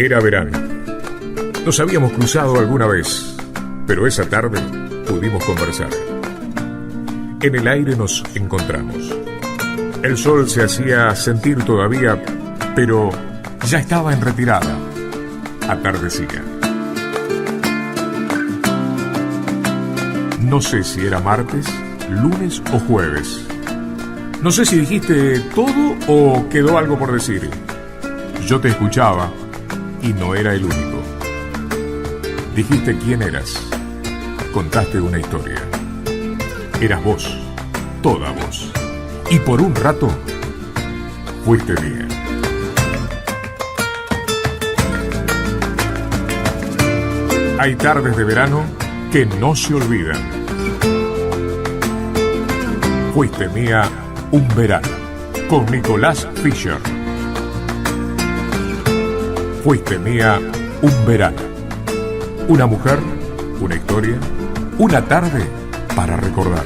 Era verano. Nos habíamos cruzado alguna vez, pero esa tarde pudimos conversar. En el aire nos encontramos. El sol se hacía sentir todavía, pero ya estaba en retirada. Atardecía. No sé si era martes, lunes o jueves. No sé si dijiste todo o quedó algo por decir. Yo te escuchaba y no era el único. Dijiste quién eras. Contaste una historia. Eras vos, toda vos. Y por un rato, fuiste mía. Hay tardes de verano que no se olvidan. Fuiste mía un verano, con Nicolás Fischer. Fuiste mía un verano. Una mujer, una historia, una tarde para recordar.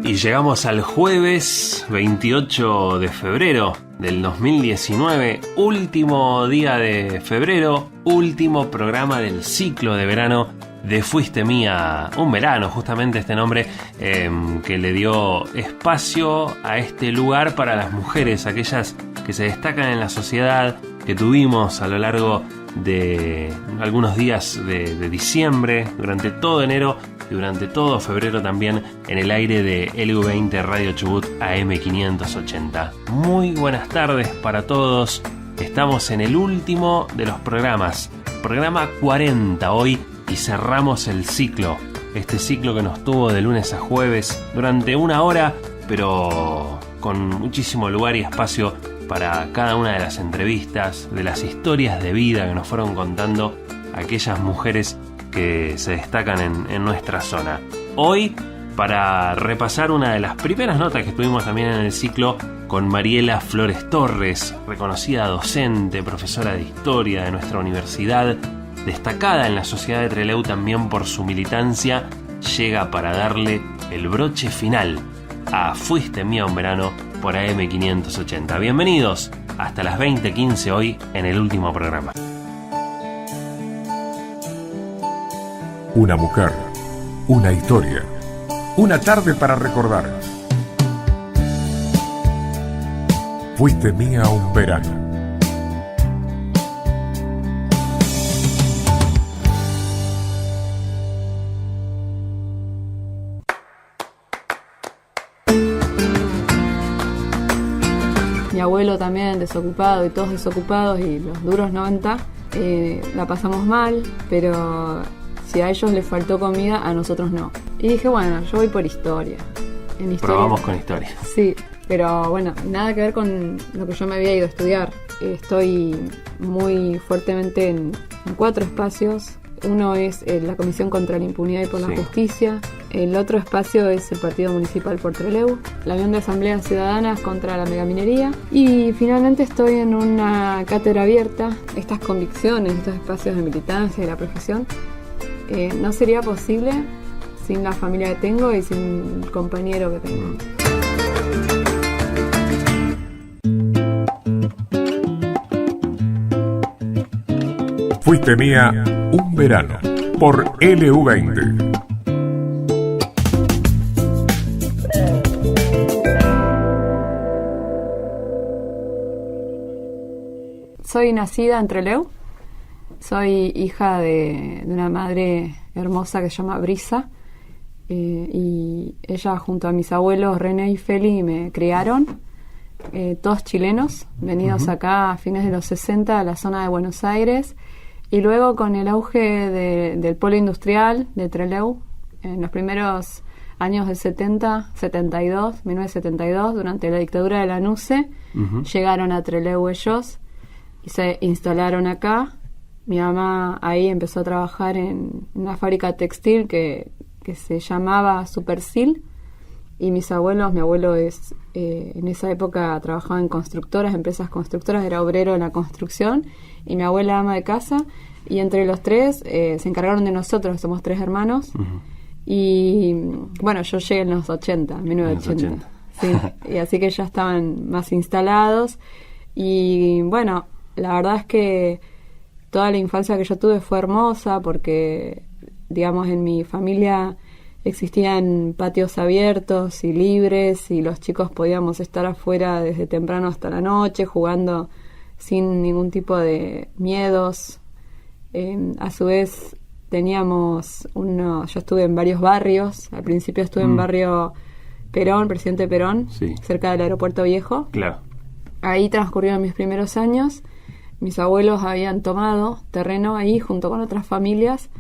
Y llegamos al jueves 28 de febrero del 2019, último día de febrero, último programa del ciclo de verano de Fuiste Mía un verano, justamente este nombre que le dio espacio a este lugar para las mujeres, aquellas que se destacan en la sociedad, que tuvimos a lo largo de algunos días de diciembre, durante todo enero y durante todo febrero también en el aire de LU20 Radio Chubut AM580. Muy buenas tardes para todos. Estamos en el último de los programas, programa 40 hoy, y cerramos el ciclo. Este ciclo que nos tuvo de lunes a jueves durante una hora, pero con muchísimo lugar y espacio para cada una de las entrevistas, de las historias de vida que nos fueron contando aquellas mujeres que se destacan en nuestra zona. Hoy, para repasar una de las primeras notas que tuvimos también en el ciclo con Mariela Flores Torres, reconocida docente, profesora de historia de nuestra universidad, destacada en la sociedad de Trelew también por su militancia, llega para darle el broche final a Fuiste Mía un verano por AM580. Bienvenidos hasta las 20:15 hoy en el último programa. Una mujer, una historia, una tarde para recordar. Fuiste mía un verano. Mi abuelo también desocupado y todos desocupados y los duros 90, la pasamos mal, pero si a ellos les faltó comida, a nosotros no. Y dije, bueno, yo voy por historia. En historia probamos con historia. Sí, pero bueno, nada que ver con lo que yo me había ido a estudiar. Estoy muy fuertemente en 4 espacios. Uno es la Comisión contra la Impunidad y por la Justicia. El otro espacio es el Partido Municipal por Trelew, la Unión de Asambleas Ciudadanas contra la Megaminería. Y finalmente estoy en una cátedra abierta. Estas convicciones, estos espacios de militancia y la profesión, no sería posible sin la familia que tengo y sin el compañero que tengo. Fuiste mía un verano por LU20. Soy nacida en Trelew. Soy hija de una madre hermosa que se llama Brisa. Y ella junto a mis abuelos René y Feli me criaron. Todos chilenos, venidos acá a fines de los 60 a la zona de Buenos Aires. Y luego con el auge del polo industrial de Trelew, en los primeros años del 1972, durante la dictadura de la NUCE, llegaron a Trelew ellos y se instalaron acá. Mi mamá ahí empezó a trabajar en una fábrica textil que se llamaba Supersil, y mis abuelos, mi abuelo en esa época trabajaba en constructoras, empresas constructoras, era obrero en la construcción, y mi abuela ama de casa, y entre los tres se encargaron de nosotros, somos 3 hermanos, Y bueno, yo llegué en los 80, 1980. Sí, y así que ya estaban más instalados. Y bueno, la verdad es que toda la infancia que yo tuve fue hermosa porque, digamos, en mi familia existían patios abiertos y libres y los chicos podíamos estar afuera desde temprano hasta la noche jugando sin ningún tipo de miedos. A su vez teníamos yo estuve en varios barrios. Al principio estuve en barrio Perón, Presidente Perón, sí, cerca del Aeropuerto Viejo. Claro. Ahí transcurrieron mis primeros años. Mis abuelos habían tomado terreno ahí junto con otras familias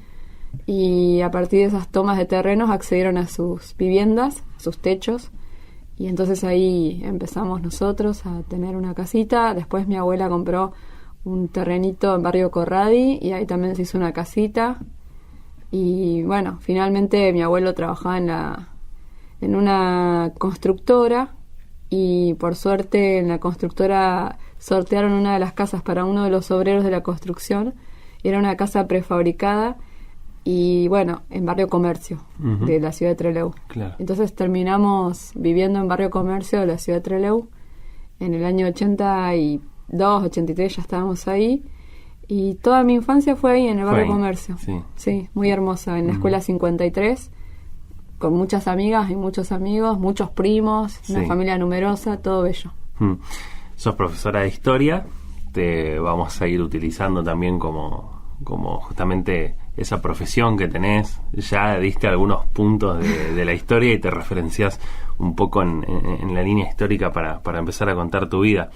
y a partir de esas tomas de terrenos accedieron a sus viviendas, a sus techos, y entonces ahí empezamos nosotros a tener una casita. Después mi abuela compró un terrenito en barrio Corradi y ahí también se hizo una casita. Y bueno, finalmente mi abuelo trabajaba en una constructora y por suerte en la constructora sortearon una de las casas para uno de los obreros de la construcción. Era una casa prefabricada y bueno, en barrio Comercio de la ciudad de Trelew. Claro. Entonces terminamos viviendo en barrio Comercio de la ciudad de Trelew. En el año 82, 83 ya estábamos ahí. Y toda mi infancia fue ahí, en el barrio Comercio. Sí. Sí, muy hermosa, en la escuela 53, con muchas amigas y muchos amigos, muchos primos, una familia numerosa, todo bello. Sos profesora de historia, te vamos a ir utilizando también como justamente esa profesión que tenés. Ya diste algunos puntos de la historia y te referencias un poco en la línea histórica para empezar a contar tu vida.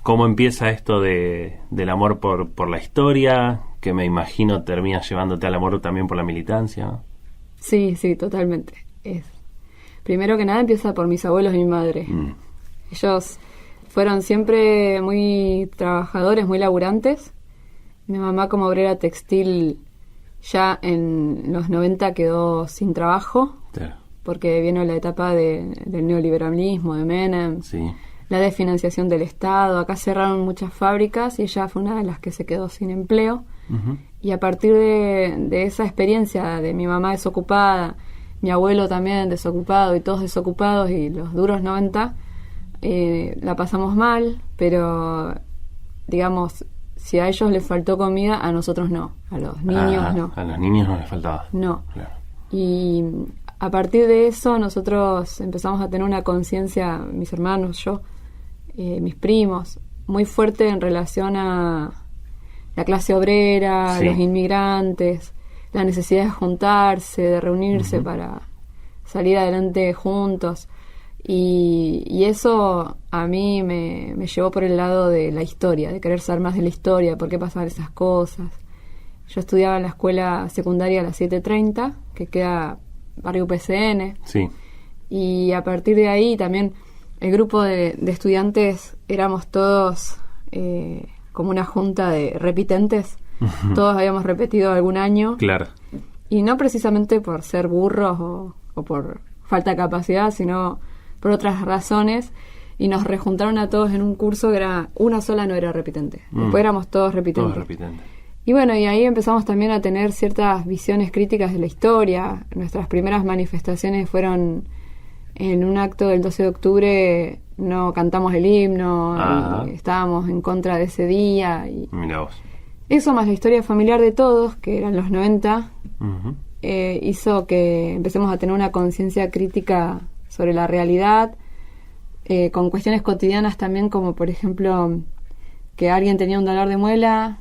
¿Cómo empieza esto del amor por la historia, que me imagino termina llevándote al amor también por la militancia, ¿no? Sí, totalmente. Primero que nada empieza por mis abuelos y mi madre. Ellos fueron siempre muy trabajadores, muy laburantes. Mi mamá, como obrera textil, ya en los 90 quedó sin trabajo, claro, porque vino la etapa del neoliberalismo, de Menem, la desfinanciación del Estado. Acá cerraron muchas fábricas y ella fue una de las que se quedó sin empleo. Y a partir de esa experiencia de mi mamá desocupada, mi abuelo también desocupado y todos desocupados y los duros 90, la pasamos mal, pero digamos, si a ellos les faltó comida, a nosotros no, a los niños no. A los niños no les faltaba. No. Claro. Y a partir de eso nosotros empezamos a tener una conciencia, mis hermanos, yo, mis primos, muy fuerte en relación a la clase obrera, los inmigrantes, la necesidad de juntarse, de reunirse para salir adelante juntos. Y eso a mí me llevó por el lado de la historia, de querer saber más de la historia, por qué pasaban esas cosas. Yo estudiaba en la escuela secundaria a las 7:30, que queda barrio UPCN. Sí. Y a partir de ahí también el grupo de estudiantes éramos todos como una junta de repitentes. Todos habíamos repetido algún año. Claro. Y no precisamente por ser burros o por falta de capacidad, sino por otras razones. Y nos rejuntaron a todos en un curso que era una sola, no era repitente. Después éramos todos repitentes. Todos repitentes. Y bueno, y ahí empezamos también a tener ciertas visiones críticas de la historia. Nuestras primeras manifestaciones fueron en un acto del 12 de octubre, no cantamos el himno, y estábamos en contra de ese día. Y mirá vos. Eso más la historia familiar de todos, que eran los 90, hizo que empecemos a tener una conciencia crítica sobre la realidad, con cuestiones cotidianas también, como por ejemplo que alguien tenía un dolor de muela.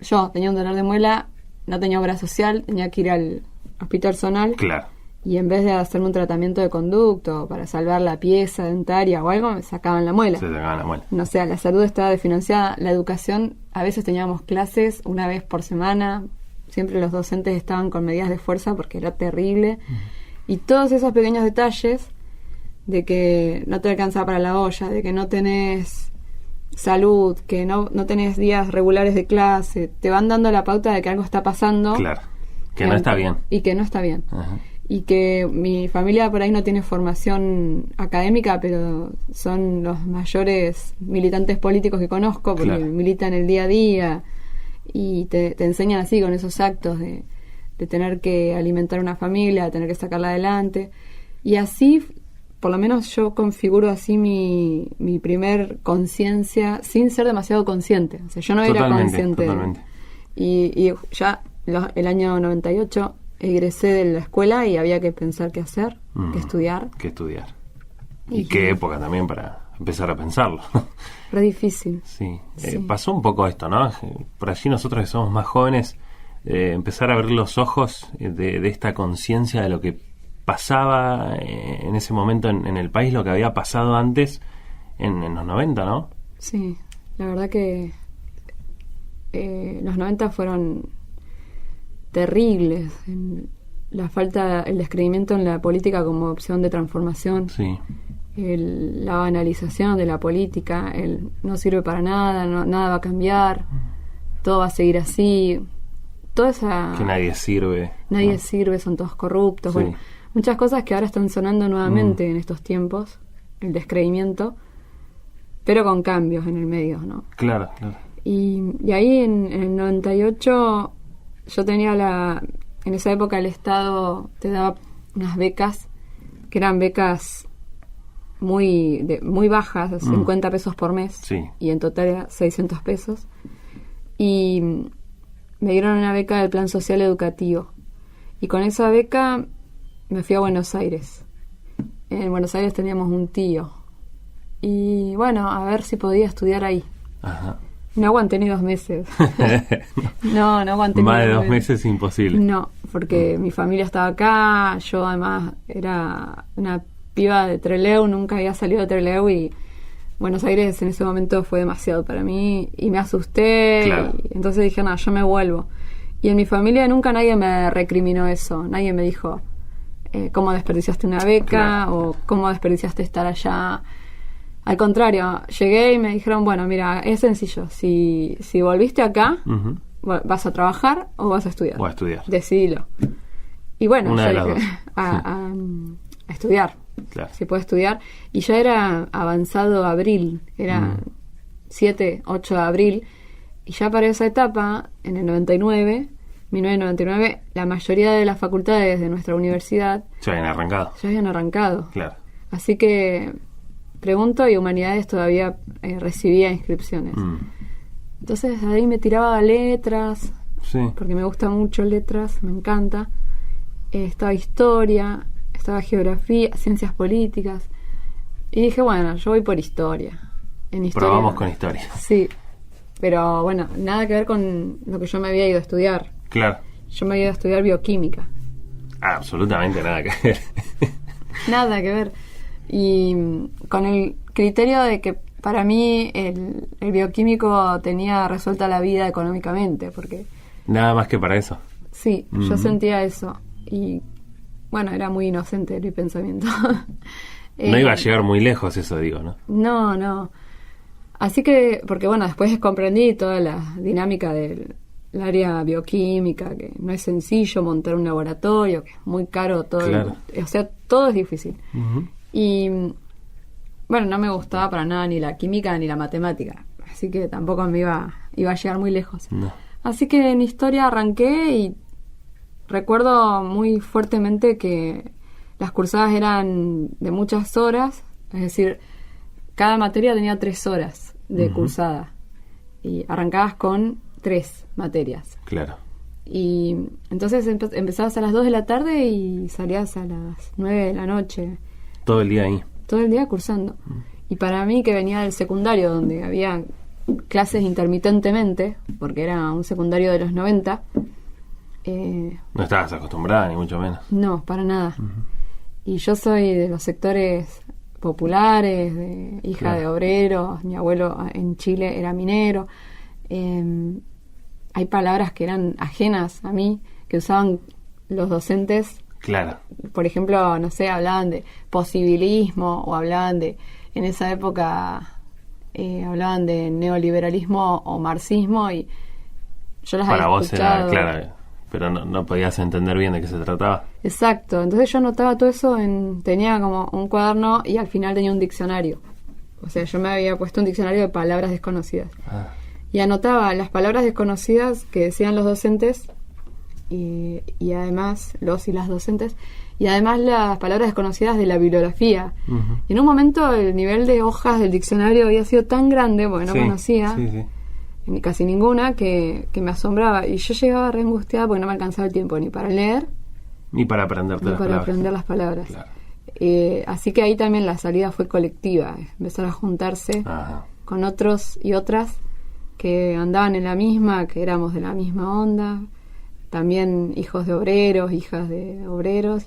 Yo tenía un dolor de muela, no tenía obra social, tenía que ir al hospital zonal. Claro. Y en vez de hacerme un tratamiento de conducto para salvar la pieza dentaria o algo, me sacaban la muela. Se sacaban la muela. No sé, la salud estaba desfinanciada. La educación, a veces teníamos clases una vez por semana. Siempre los docentes estaban con medidas de fuerza porque era terrible. Y todos esos pequeños detalles de que no te alcanzaba para la olla, de que no tenés salud, que no tenés días regulares de clase, te van dando la pauta de que algo está pasando. Claro, que no está bien. Y que no está bien. Ajá. Y que mi familia por ahí no tiene formación académica, pero son los mayores militantes políticos que conozco, porque militan el día a día y te enseñan así con esos actos de de tener que alimentar una familia, de tener que sacarla adelante. Y así, por lo menos yo configuro así mi primer conciencia sin ser demasiado consciente. O sea, yo no era consciente. Totalmente. Y ya el año 98 egresé de la escuela y había que pensar qué hacer, qué estudiar. Qué estudiar. Y qué época también para empezar a pensarlo. Re difícil. Sí. Sí. Pasó un poco esto, ¿no? Por allí nosotros que somos más jóvenes, empezar a abrir los ojos de esta conciencia de lo que pasaba en ese momento en el país, lo que había pasado antes en los 90, ¿no? Sí, la verdad que los 90 fueron terribles. La falta, el descreimiento en la política como opción de transformación. Sí. La banalización de la política, no sirve para nada, nada va a cambiar, todo va a seguir así, toda esa... Que nadie sirve. Nadie ¿no? sirve, son todos corruptos, Sí. bueno, muchas cosas que ahora están sonando nuevamente en estos tiempos, el descreimiento, pero con cambios en el medio, ¿no? Claro, claro. Y ahí en el 98 yo tenía en esa época el Estado te daba unas becas, que eran becas muy bajas, 50 pesos por mes, Sí. y en total era 600 pesos. Y me dieron una beca del Plan Social Educativo. Y con esa beca me fui a Buenos Aires. En Buenos Aires teníamos un tío. Y bueno, a ver si podía estudiar ahí. Ajá. No aguanté ni 2 meses. No aguanté Más ni de 2 2 meses imposible. No, porque mi familia estaba acá, yo además era una piba de Trelew, nunca había salido de Trelew y Buenos Aires en ese momento fue demasiado para mí y me asusté. Claro. Y entonces dije, no, yo me vuelvo. Y en mi familia nunca nadie me recriminó eso, nadie me dijo cómo desperdiciaste una beca, Claro. o cómo desperdiciaste estar allá. Al contrario, llegué y me dijeron, bueno, mira, es sencillo, si volviste acá, Ujú. ¿vas a trabajar o vas a estudiar? O a estudiar. Decidilo. Y bueno, Una yo de las dije, dos. a estudiar, Claro. si puedo estudiar. Y ya era avanzado abril, era 7, 8 de abril, y ya para esa etapa, en el 1999, la mayoría de las facultades de nuestra universidad Ya habían arrancado. ya habían arrancado. Claro. Así que pregunto, y Humanidades todavía recibía inscripciones. Entonces ahí me tiraba a letras, Sí. porque me gusta mucho letras, me encanta. Estaba historia, estaba geografía, ciencias políticas. Y dije, bueno, yo voy por historia. En historia. Probamos con historia. Sí, pero bueno, nada que ver con lo que yo me había ido a estudiar. Claro. Yo me había ido a estudiar bioquímica. Absolutamente nada que ver. Nada que ver. Y con el criterio de que para mí el bioquímico tenía resuelta la vida económicamente, porque Nada más que para eso. sí, yo sentía eso. Y bueno, era muy inocente mi pensamiento. No iba a llegar muy lejos eso, digo, ¿no? No. Así que, porque bueno, después comprendí toda la dinámica del área bioquímica, que no es sencillo montar un laboratorio, que es muy caro todo. Claro. O sea, todo es difícil. Ujú. Y bueno, no me gustaba para nada ni la química ni la matemática, así que tampoco me iba a llegar muy lejos. No. Así que en historia arranqué y recuerdo muy fuertemente que las cursadas eran de muchas horas, es decir, cada materia tenía 3 horas de cursada y arrancabas con 3 materias. Claro. Y entonces empezabas a las 2 de la tarde y salías a las 9 de la noche. Todo el día ahí. Todo el día cursando. Y para mí, que venía del secundario, donde había clases intermitentemente, porque era un secundario de los 90, No estabas acostumbrada, ni mucho menos. no, para nada. Y yo soy de los sectores populares, hija Claro. de obreros, mi abuelo en Chile era minero. Hay palabras que eran ajenas a mí, que usaban los docentes. Claro. Por ejemplo, no sé, hablaban de posibilismo o hablaban de, en esa época, hablaban de neoliberalismo o marxismo y yo las Para había vos era, escuchado. claro, pero no podías entender bien de qué se trataba. Exacto, entonces yo anotaba todo eso, tenía como un cuaderno y al final tenía un diccionario. O sea, yo me había puesto un diccionario de palabras desconocidas. Ah. Y anotaba las palabras desconocidas que decían los docentes y además los y las docentes, y además las palabras desconocidas de la bibliografía. Uh-huh. Y en un momento el nivel de hojas del diccionario había sido tan grande, porque no conocía ni casi ninguna, que me asombraba. Y yo llegaba re angustiada porque no me alcanzaba el tiempo ni para leer, ni para aprender las palabras. Claro. Así que ahí también la salida fue colectiva, empezar a juntarse con otros y otras que andaban en la misma, que éramos de la misma onda, también hijos de obreros, hijas de obreros,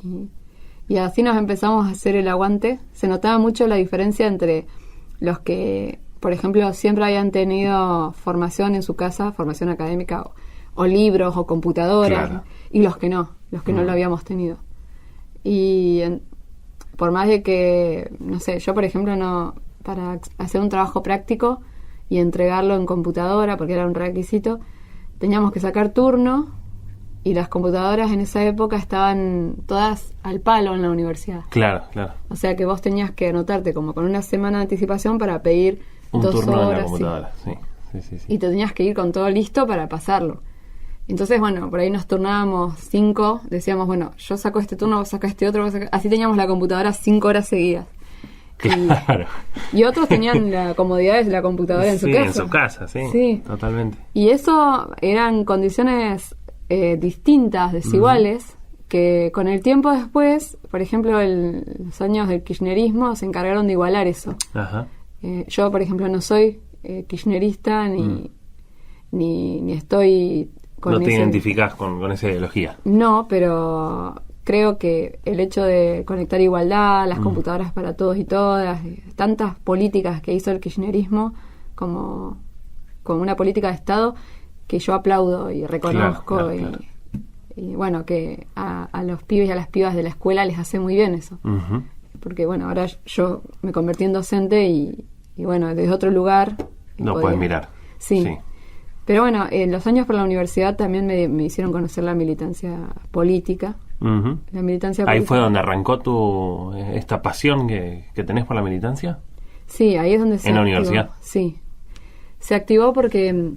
y así nos empezamos a hacer el aguante. Se notaba mucho la diferencia entre los que, por ejemplo, siempre habían tenido formación en su casa, formación académica, o libros o computadoras, y los que no lo habíamos tenido. Y por más de que, no sé, yo por ejemplo no, para hacer un trabajo práctico y entregarlo en computadora, porque era un requisito, teníamos que sacar turno, y las computadoras en esa época estaban todas al palo en la universidad. Claro. O sea que vos tenías que anotarte como con una semana de anticipación para pedir un 2 turno horas. En la computadora, sí. Y te tenías que ir con todo listo para pasarlo. Entonces, bueno, por ahí nos turnábamos 5, decíamos, bueno, yo saco este turno, vos sacás este otro, así teníamos la computadora 5 horas seguidas. Claro. Y otros tenían la comodidad de la computadora en su casa. En su casa, sí, totalmente. Y eso eran condiciones distintas, desiguales, que con el tiempo después, por ejemplo, los años del kirchnerismo se encargaron de igualar eso. Ajá. Yo, por ejemplo, no soy kirchnerista ni estoy con no te identificás con esa ideología. No, pero creo que el hecho de conectar igualdad, las computadoras para todos y todas, tantas políticas que hizo el kirchnerismo como una política de Estado, que yo aplaudo y reconozco, claro. Y bueno, que a los pibes y a las pibas de la escuela les hace muy bien eso. Uh-huh. Porque bueno, ahora yo me convertí en docente y bueno, desde otro lugar no puedes mirar. Sí. Pero bueno, los años por la universidad también me hicieron conocer la militancia política. Uh-huh. La militancia ¿Ahí política. fue donde arrancó esta pasión que tenés por la militancia? Sí, ahí es donde se ¿En la activó. universidad? Sí. Se activó porque...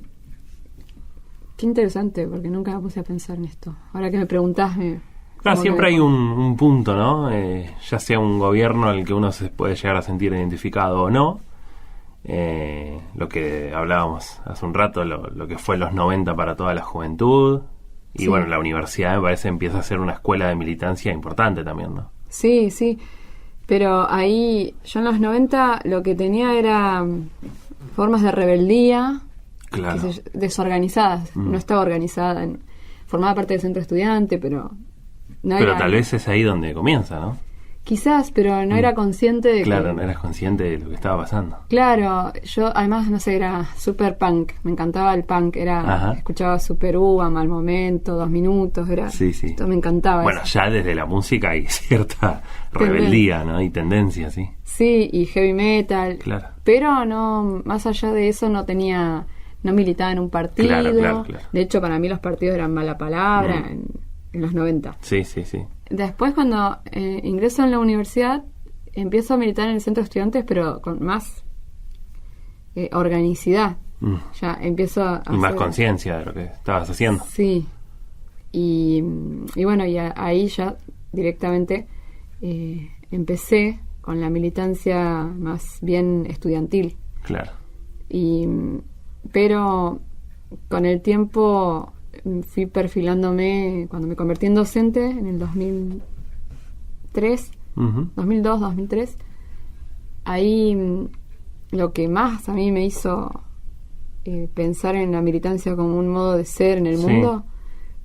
Qué interesante, porque nunca me puse a pensar en esto. Ahora que me preguntás... Claro, siempre hay un punto, ¿no? Ya sea un gobierno al que uno se puede llegar a sentir identificado o no. Lo que hablábamos hace un rato, lo que fue los 90 para toda la juventud. Y bueno, la universidad me parece empieza a ser una escuela de militancia importante también, ¿no? Sí. Pero ahí, yo en los 90 lo que tenía era formas de rebeldía... Claro. Desorganizadas. No estaba organizada. Formaba parte del centro estudiante, pero... Pero tal vez es ahí donde comienza, ¿no? Quizás, pero no era consciente de Claro, no eras consciente de lo que estaba pasando. Claro, yo además, no sé, era super punk. Me encantaba el punk. Escuchaba Super A Mal Momento, 2 Minutos. Sí. Esto me encantaba. Bueno, eso. Ya desde la música hay cierta rebeldía, ¿no? Y tendencia, sí. Sí, y heavy metal. Claro. Pero no, más allá de eso no militaba en un partido. Claro. De hecho, para mí los partidos eran mala palabra en los 90. Sí. Después, cuando ingreso en la universidad, empiezo a militar en el centro de estudiantes, pero con más organicidad. Ya empiezo a y más conciencia de lo que estabas haciendo. Sí. Y bueno, y ahí ya directamente empecé con la militancia más bien estudiantil. Claro. Pero con el tiempo fui perfilándome, cuando me convertí en docente en el 2003, 2002, 2003, ahí lo que más a mí me hizo pensar en la militancia como un modo de ser en el mundo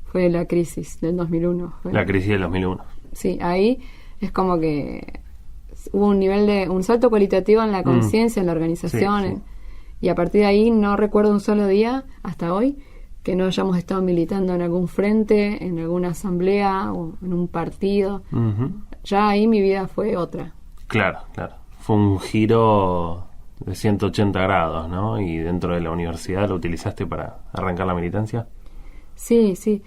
fue la crisis del 2001. La crisis del 2001. Sí, ahí es como que hubo un salto cualitativo en la conciencia, en la organización, y a partir de ahí no recuerdo un solo día hasta hoy que no hayamos estado militando en algún frente, en alguna asamblea o en un partido. Ya ahí mi vida fue otra. Claro. Fue un giro de 180 grados, ¿no? Y dentro de la universidad lo utilizaste para arrancar la militancia. Sí.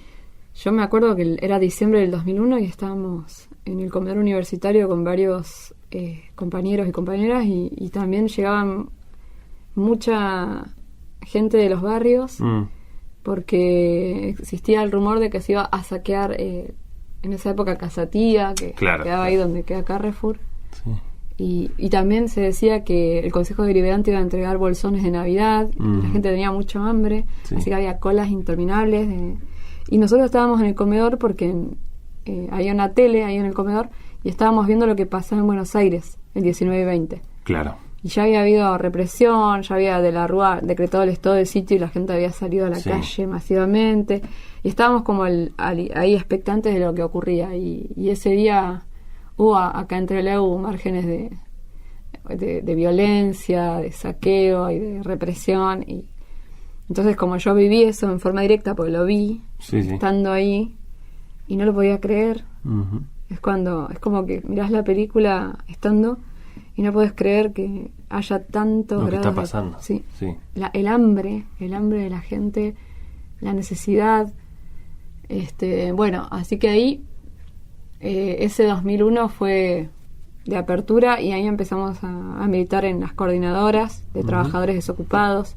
Yo me acuerdo que era diciembre del 2001 y estábamos en el comedor universitario con varios compañeros y compañeras y también llegaban mucha gente de los barrios porque existía el rumor de que se iba a saquear en esa época Casatía, que quedaba ahí donde queda Carrefour. Sí. Y también se decía que el Consejo Deliberante iba a entregar bolsones de Navidad, la gente tenía mucho hambre, así que había colas interminables. Y nosotros estábamos en el comedor porque había una tele ahí en el comedor y estábamos viendo lo que pasaba en Buenos Aires el 19 y 20. Claro. Y ya había habido represión, ya había de la Rúa decretado el estado de sitio y la gente había salido a la calle masivamente. Y estábamos como ahí expectantes de lo que ocurría. Y ese día hubo acá en Trelew márgenes de violencia, de saqueo y de represión. Y entonces, como yo viví eso en forma directa, porque lo vi estando ahí y no lo podía creer, es como que mirás la película estando y no puedes creer que haya tantos lo que grados está pasando. El hambre de la gente, la necesidad. Bueno, así que ahí ese 2001 fue de apertura y ahí empezamos a militar en las coordinadoras de trabajadores desocupados.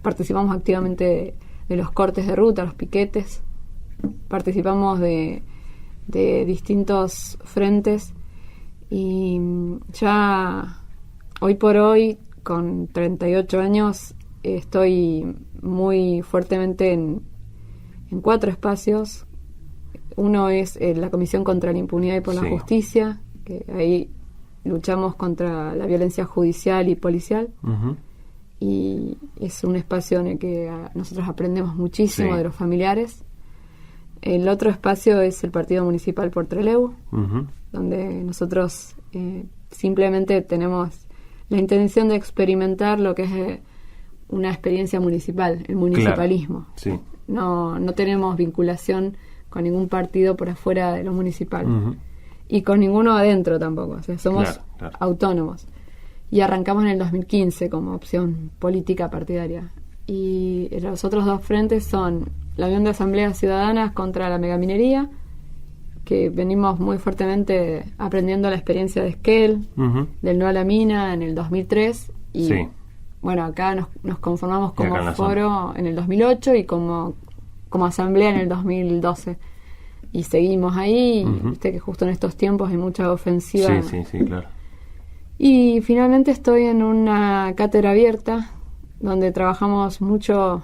Participamos activamente de los cortes de ruta, los piquetes, participamos de distintos frentes y ya hoy por hoy, con 38 años, estoy muy fuertemente en 4 espacios. Uno es la Comisión contra la Impunidad y por la Justicia, que ahí luchamos contra la violencia judicial y policial. Y es un espacio en el que nosotros aprendemos muchísimo de los familiares. El otro espacio es el Partido Municipal por Trelew, donde nosotros simplemente tenemos la intención de experimentar lo que es una experiencia municipal, el municipalismo. No tenemos vinculación con ningún partido por afuera de lo municipal. Y con ninguno adentro tampoco. O sea, somos autónomos. Y arrancamos en el 2015 como opción política partidaria. Y los otros 2 frentes son la Unión de Asambleas Ciudadanas contra la megaminería, que venimos muy fuertemente aprendiendo la experiencia de Esquel, del No a la Mina en el 2003. Y bueno, acá nos conformamos como foro en el 2008 y como asamblea en el 2012. Y seguimos ahí, y viste que justo en estos tiempos hay mucha ofensiva. Claro. Y finalmente estoy en una cátedra abierta donde trabajamos mucho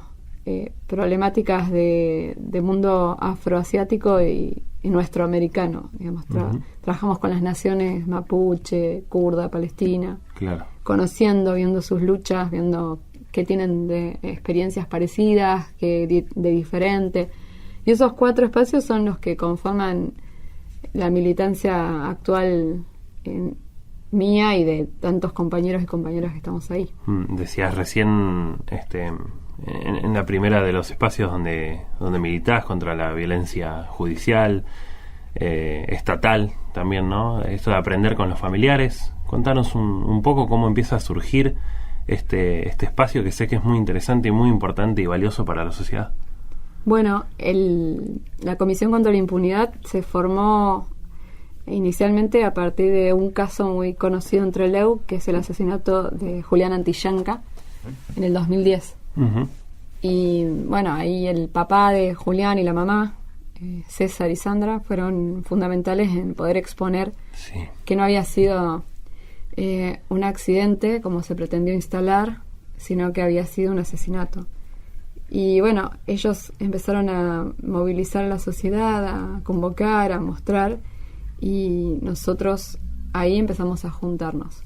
problemáticas de mundo afroasiático y nuestro americano, digamos. Trabajamos con las naciones mapuche, kurda, palestina, viendo sus luchas, viendo qué tienen de experiencias parecidas, qué de diferente. Y esos 4 espacios son los que conforman la militancia actual mía y de tantos compañeros y compañeras que estamos ahí. Decías recién en la primera de los espacios donde militás contra la violencia judicial, estatal también, ¿no? Esto de aprender con los familiares. Contanos un poco cómo empieza a surgir este espacio que sé que es muy interesante y muy importante y valioso para la sociedad. Bueno, la Comisión contra la Impunidad se formó inicialmente a partir de un caso muy conocido en Trelew, que es el asesinato de Julián Antillanca en el 2010. Y bueno, ahí el papá de Julián y la mamá, César y Sandra, fueron fundamentales en poder exponer que no había sido un accidente como se pretendió instalar, sino que había sido un asesinato. Y bueno, ellos empezaron a movilizar a la sociedad, a convocar, a mostrar, y nosotros ahí empezamos a juntarnos.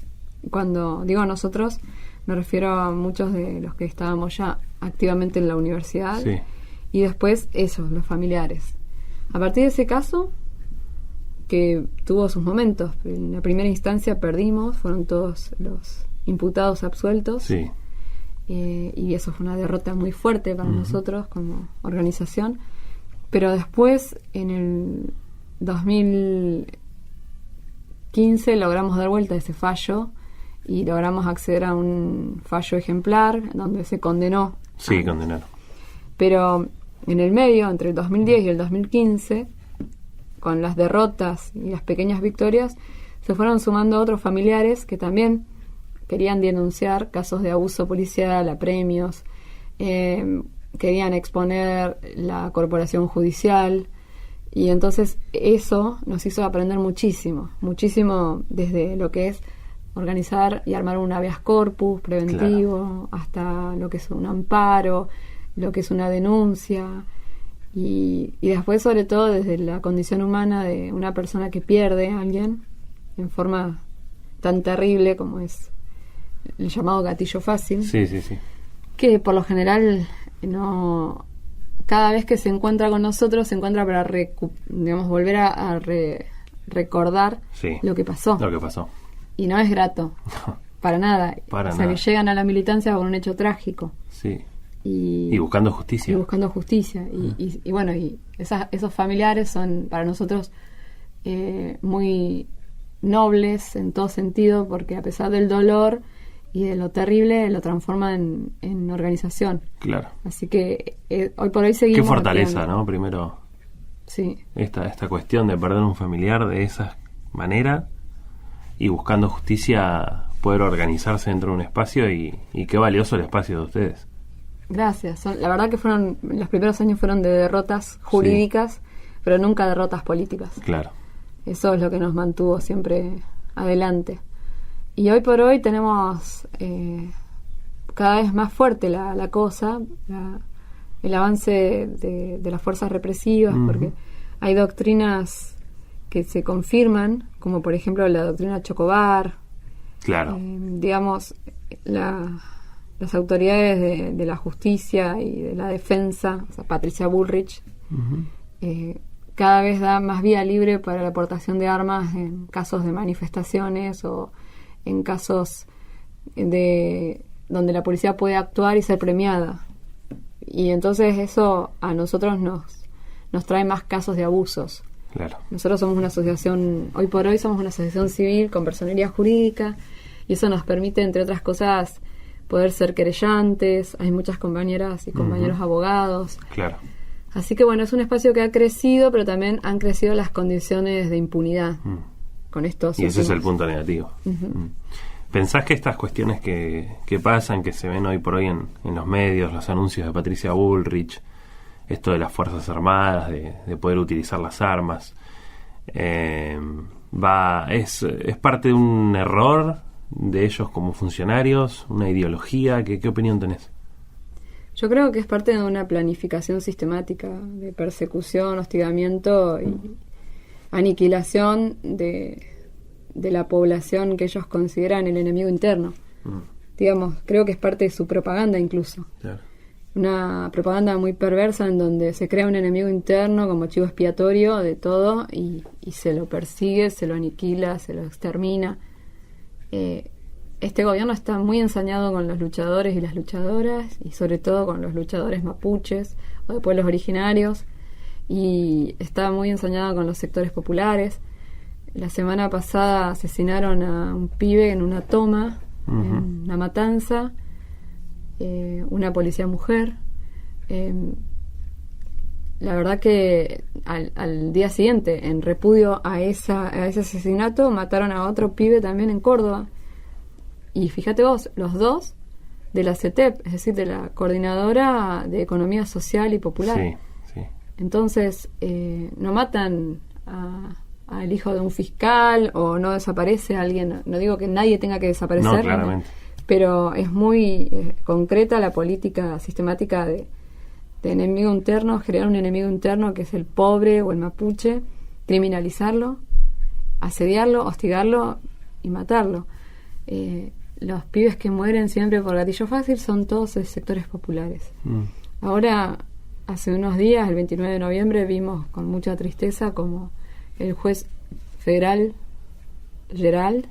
Cuando digo nosotros, me refiero a muchos de los que estábamos ya activamente en la universidad, y después los familiares. A partir de ese caso, que tuvo sus momentos, en la primera instancia perdimos, fueron todos los imputados absueltos, y eso fue una derrota muy fuerte para nosotros como organización. Pero después, en el 2015, logramos dar vuelta a ese fallo y logramos acceder a un fallo ejemplar donde se condenó. Condenaron. Pero en el medio, entre el 2010 y el 2015, con las derrotas y las pequeñas victorias, se fueron sumando otros familiares que también querían denunciar casos de abuso policial, apremios, querían exponer la corporación judicial, y entonces eso nos hizo aprender muchísimo desde lo que es organizar y armar un habeas corpus preventivo, hasta lo que es un amparo, lo que es una denuncia, y después sobre todo desde la condición humana de una persona que pierde a alguien en forma tan terrible como es el llamado gatillo fácil. Sí. Que por lo general no, cada vez que se encuentra con nosotros se encuentra para volver a recordar lo que pasó. Y no es grato, para nada. Que llegan a la militancia por un hecho trágico. Sí. Y buscando justicia. Y bueno, esos familiares son para nosotros muy nobles en todo sentido, porque a pesar del dolor y de lo terrible, lo transforman en organización. Claro. Así que hoy por hoy seguimos... Qué fortaleza, ¿no? Primero, sí, esta cuestión de perder un familiar de esa manera y buscando justicia, poder organizarse dentro de un espacio, y qué valioso el espacio de ustedes. Gracias. La verdad que los primeros años fueron de derrotas jurídicas, pero nunca derrotas políticas. Claro. Eso es lo que nos mantuvo siempre adelante. Y hoy por hoy tenemos cada vez más fuerte la cosa, el avance de las fuerzas represivas, porque hay doctrinas que se confirman, como por ejemplo la doctrina Chocobar. Claro. Digamos, las autoridades de la justicia y de la defensa, o sea, Patricia Bullrich, cada vez da más vía libre para la aportación de armas en casos de manifestaciones o en casos donde la policía puede actuar y ser premiada. Y entonces eso a nosotros nos trae más casos de abusos. Claro. Nosotros somos una asociación, hoy por hoy somos una asociación civil con personería jurídica, y eso nos permite, entre otras cosas, poder ser querellantes. Hay muchas compañeras y compañeros abogados. Claro. Así que bueno, es un espacio que ha crecido, pero también han crecido las condiciones de impunidad con estos. Y ese es el punto negativo. ¿Pensás que estas cuestiones que pasan, que se ven hoy por hoy en los medios, los anuncios de Patricia Bullrich, esto de las Fuerzas Armadas, de poder utilizar las armas, es parte de un error de ellos como funcionarios, una ideología? ¿Qué opinión tenés? Yo creo que es parte de una planificación sistemática de persecución, hostigamiento y aniquilación de la población que ellos consideran el enemigo interno. Digamos, creo que es parte de su propaganda incluso. Claro. Una propaganda muy perversa en donde se crea un enemigo interno como chivo expiatorio de todo y se lo persigue, se lo aniquila, se lo extermina. Este gobierno está muy ensañado con los luchadores y las luchadoras, y sobre todo con los luchadores mapuches o de pueblos originarios, y está muy ensañado con los sectores populares. La semana pasada asesinaron a un pibe en una toma, en una matanza, una policía mujer. La verdad que al día siguiente, en repudio a ese asesinato, mataron a otro pibe también en Córdoba. Y fíjate vos, los dos de la CETEP, es decir, de la Coordinadora de Economía Social y Popular. Sí. Entonces, no matan al hijo de un fiscal o no desaparece alguien. No digo que nadie tenga que desaparecer, no, claramente. Pero es muy concreta la política sistemática de enemigo interno, generar un enemigo interno que es el pobre o el mapuche, criminalizarlo, asediarlo, hostigarlo y matarlo. Los pibes que mueren siempre por gatillo fácil son todos de sectores populares. Ahora, hace unos días, el 29 de noviembre, vimos con mucha tristeza como el juez federal Geral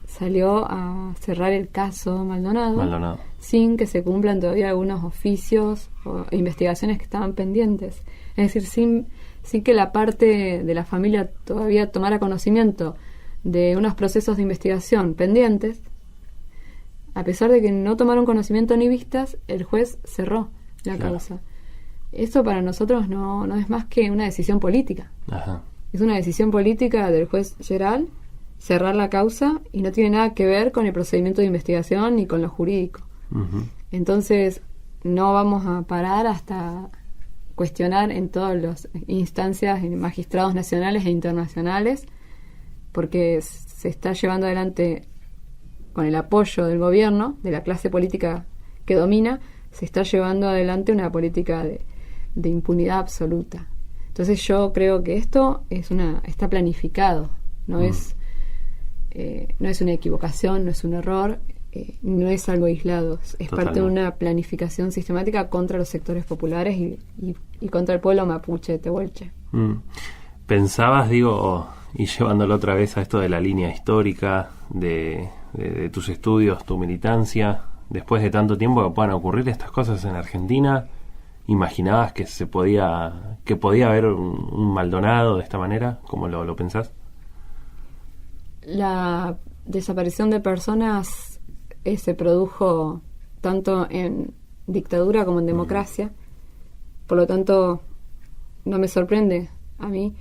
salió a cerrar el caso Maldonado sin que se cumplan todavía algunos oficios o investigaciones que estaban pendientes. Es decir, sin que la parte de la familia todavía tomara conocimiento de unos procesos de investigación pendientes. A pesar de que no tomaron conocimiento ni vistas, el juez cerró la causa. Eso para nosotros no es más que una decisión política. Ajá. Es una decisión política del juez Geral cerrar la causa y no tiene nada que ver con el procedimiento de investigación ni con lo jurídico. Entonces, no vamos a parar hasta cuestionar en todas las instancias, en magistrados nacionales e internacionales, porque se está llevando adelante, con el apoyo del gobierno, de la clase política que domina, se está llevando adelante una política de impunidad absoluta. Entonces yo creo que esto está planificado, no es una equivocación, no es un error, no es algo aislado, es parte de una planificación sistemática contra los sectores populares y contra el pueblo mapuche tehuelche. ¿Pensabas, y llevándolo otra vez a esto de la línea histórica de tus estudios, tu militancia, después de tanto tiempo que puedan ocurrir estas cosas en Argentina, imaginabas que podía haber un Maldonado de esta manera, como lo pensás? La desaparición de personas se produjo tanto en dictadura como en democracia, por lo tanto no me sorprende a mí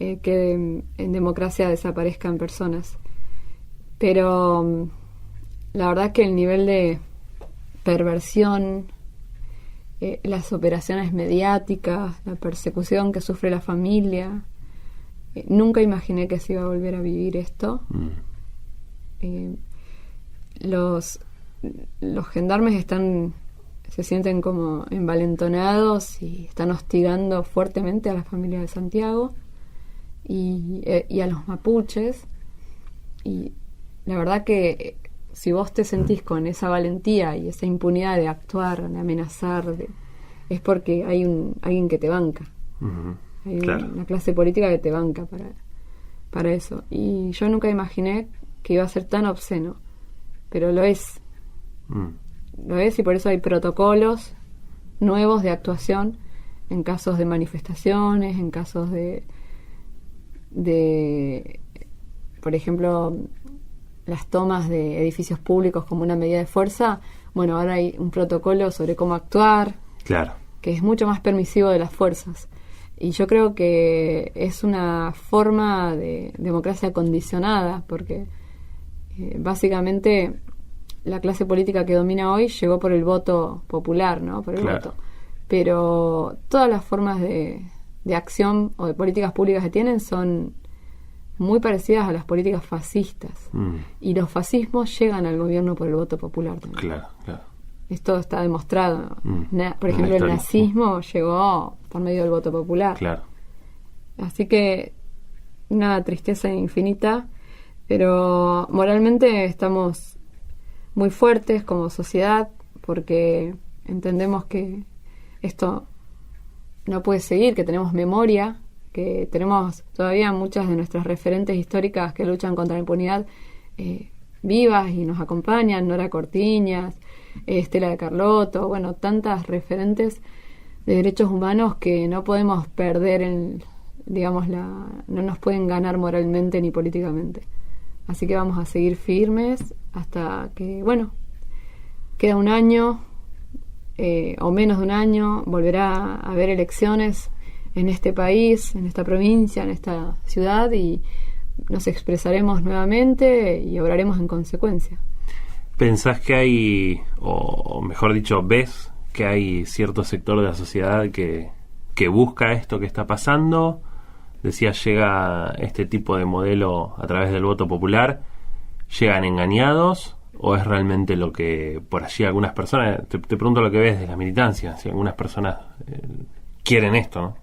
que en democracia desaparezcan personas, pero la verdad que el nivel de perversión, las operaciones mediáticas, la persecución que sufre la familia, nunca imaginé que se iba a volver a vivir esto. Los gendarmes se sienten como envalentonados y están hostigando fuertemente a la familia de Santiago y a los mapuches, y la verdad que si vos te sentís con esa valentía y esa impunidad de actuar, de amenazar, es porque hay alguien que te banca. Hay una clase política que te banca para eso. Y yo nunca imaginé que iba a ser tan obsceno, pero lo es. Lo es, y por eso hay protocolos nuevos de actuación en casos de manifestaciones, en casos de por ejemplo, las tomas de edificios públicos como una medida de fuerza. Bueno, ahora hay un protocolo sobre cómo actuar, claro, que es mucho más permisivo de las fuerzas. Y yo creo que es una forma de democracia condicionada, porque básicamente la clase política que domina hoy llegó por el voto popular, ¿no? Por el voto. Pero todas las formas de acción o de políticas públicas que tienen son muy parecidas a las políticas fascistas. Y los fascismos llegan al gobierno por el voto popular también. Claro. Esto está demostrado. Por ejemplo, el nazismo llegó por medio del voto popular. Claro. Así que una tristeza infinita, pero moralmente estamos muy fuertes como sociedad, porque entendemos que esto no puede seguir, que tenemos memoria, que tenemos todavía muchas de nuestras referentes históricas que luchan contra la impunidad vivas y nos acompañan, Nora Cortiñas, Estela de Carlotto, bueno, tantas referentes de derechos humanos que no podemos perder no nos pueden ganar moralmente ni políticamente. Así que vamos a seguir firmes hasta que, queda un año o menos de un año, volverá a haber elecciones en este país, en esta provincia, en esta ciudad, y nos expresaremos nuevamente y obraremos en consecuencia. ¿Pensás que hay, o mejor dicho, ves que hay cierto sector de la sociedad que busca esto que está pasando? Decías, llega este tipo de modelo a través del voto popular, ¿llegan engañados o es realmente lo que por allí algunas personas, te pregunto lo que ves de la militancia, si algunas personas quieren esto, ¿no?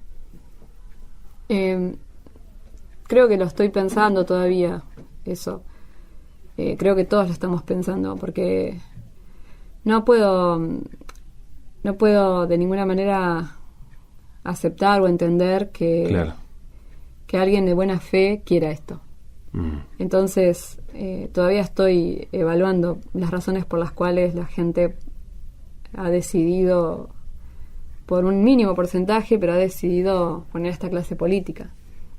Creo que lo estoy pensando todavía, eso. Creo que todos lo estamos pensando, porque no puedo de ninguna manera aceptar o entender que alguien de buena fe quiera esto. Entonces, todavía estoy evaluando las razones por las cuales la gente ha decidido, por un mínimo porcentaje, pero ha decidido poner a esta clase política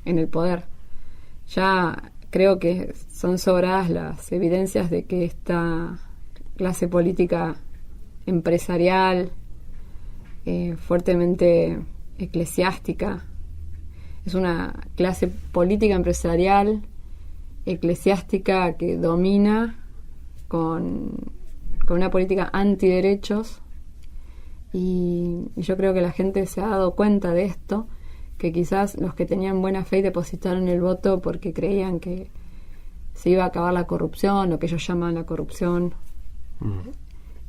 en el poder. Ya creo que son sobradas las evidencias de que esta clase política empresarial, fuertemente eclesiástica, es una clase política empresarial eclesiástica que domina con una política antiderechos Y yo creo que la gente se ha dado cuenta de esto, que quizás los que tenían buena fe depositaron el voto porque creían que se iba a acabar la corrupción, lo que ellos llaman la corrupción.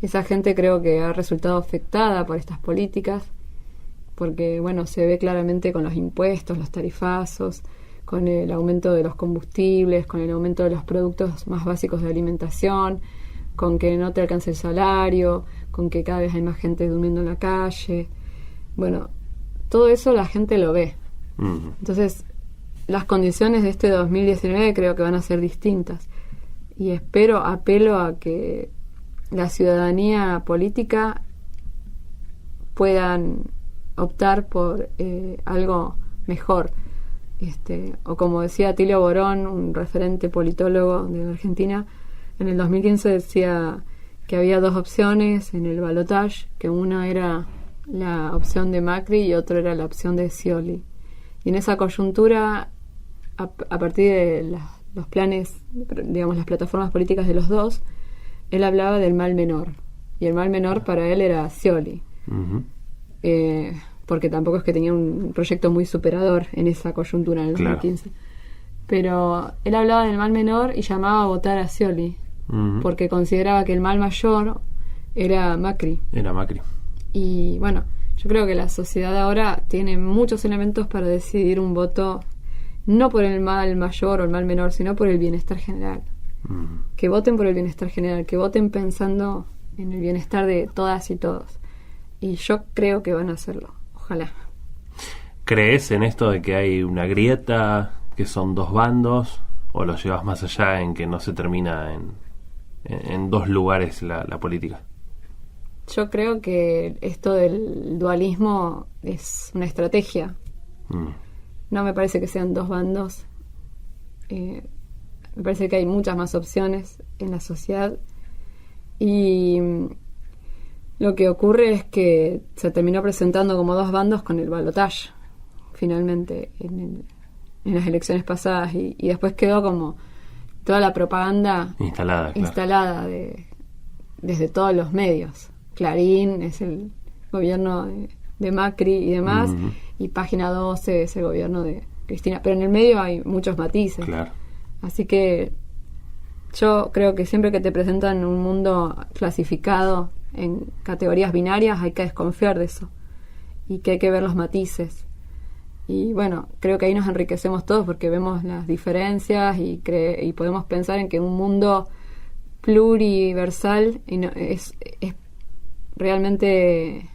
Esa gente creo que ha resultado afectada por estas políticas, porque bueno, se ve claramente con los impuestos, los tarifazos, con el aumento de los combustibles, con el aumento de los productos más básicos de alimentación, con que no te alcance el salario, con que cada vez hay más gente durmiendo en la calle. Bueno, todo eso la gente lo ve. Entonces, las condiciones de este 2019 creo que van a ser distintas. Y apelo a que la ciudadanía política puedan optar por algo mejor. O como decía Tilio Borón, un referente politólogo de la Argentina, en el 2015 decía que había dos opciones en el balotaje, que una era la opción de Macri y otra era la opción de Scioli. Y en esa coyuntura, a partir de los planes, digamos, las plataformas políticas de los dos, él hablaba del mal menor. Y el mal menor para él era Scioli. Porque tampoco es que tenía un proyecto muy superador en esa coyuntura en el 2015. Pero él hablaba del mal menor y llamaba a votar a Scioli, porque consideraba que el mal mayor era Macri. Y bueno, yo creo que la sociedad ahora tiene muchos elementos para decidir un voto, no por el mal mayor o el mal menor, sino por el bienestar general. Que voten por el bienestar general, que voten pensando en el bienestar de todas y todos. Y yo creo que van a hacerlo. Ojalá. ¿Crees en esto de que hay una grieta, que son dos bandos, o lo llevas más allá en que no se termina en dos lugares la política? Yo creo que esto del dualismo es una estrategia. No me parece que sean dos bandos. Me parece que hay muchas más opciones en la sociedad. Y lo que ocurre es que se terminó presentando como dos bandos con el balotaje, finalmente, en las elecciones pasadas. Y después quedó como toda la propaganda instalada desde todos los medios. Clarín es el gobierno de Macri y demás, y Página 12 es el gobierno de Cristina. Pero en el medio hay muchos matices. Claro. Así que yo creo que siempre que te presentan un mundo clasificado en categorías binarias hay que desconfiar de eso y que hay que ver los matices. Y bueno, creo que ahí nos enriquecemos todos porque vemos las diferencias y podemos pensar en que un mundo pluriversal es realmente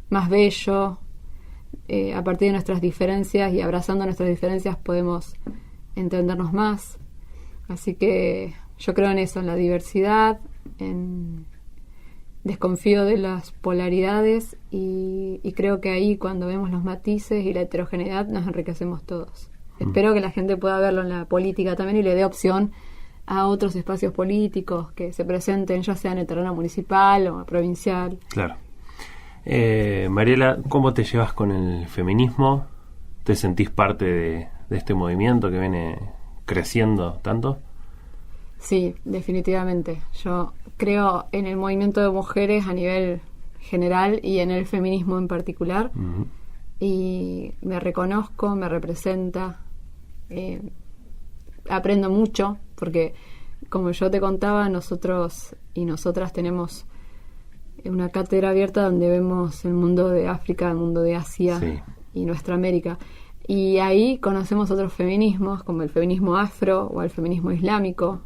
más bello. A partir de nuestras diferencias y abrazando nuestras diferencias podemos entendernos más. Así que yo creo en eso, en la diversidad, desconfío de las polaridades y creo que ahí cuando vemos los matices y la heterogeneidad nos enriquecemos todos. Espero que la gente pueda verlo en la política también y le dé opción a otros espacios políticos que se presenten, ya sea en el terreno municipal o provincial. Claro. Mariela, ¿cómo te llevas con el feminismo? ¿Te sentís parte de este movimiento que viene creciendo tanto? Sí, definitivamente. Yo creo en el movimiento de mujeres a nivel general y en el feminismo en particular. Y me reconozco, me representa. Aprendo mucho porque, como yo te contaba, nosotros y nosotras tenemos una cátedra abierta donde vemos el mundo de África, el mundo de Asia y nuestra América. Y ahí conocemos otros feminismos, como el feminismo afro o el feminismo islámico,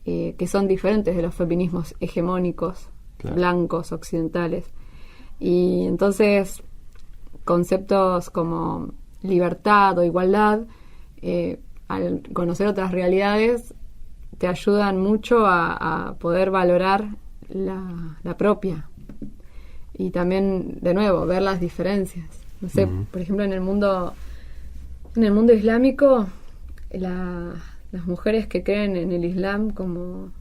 que son diferentes de los feminismos hegemónicos, blancos, occidentales. Y entonces, conceptos como libertad o igualdad, al conocer otras realidades, te ayudan mucho a poder valorar la propia. Y también, de nuevo, ver las diferencias. No sé, por ejemplo, en el mundo islámico, las mujeres que creen en el Islam como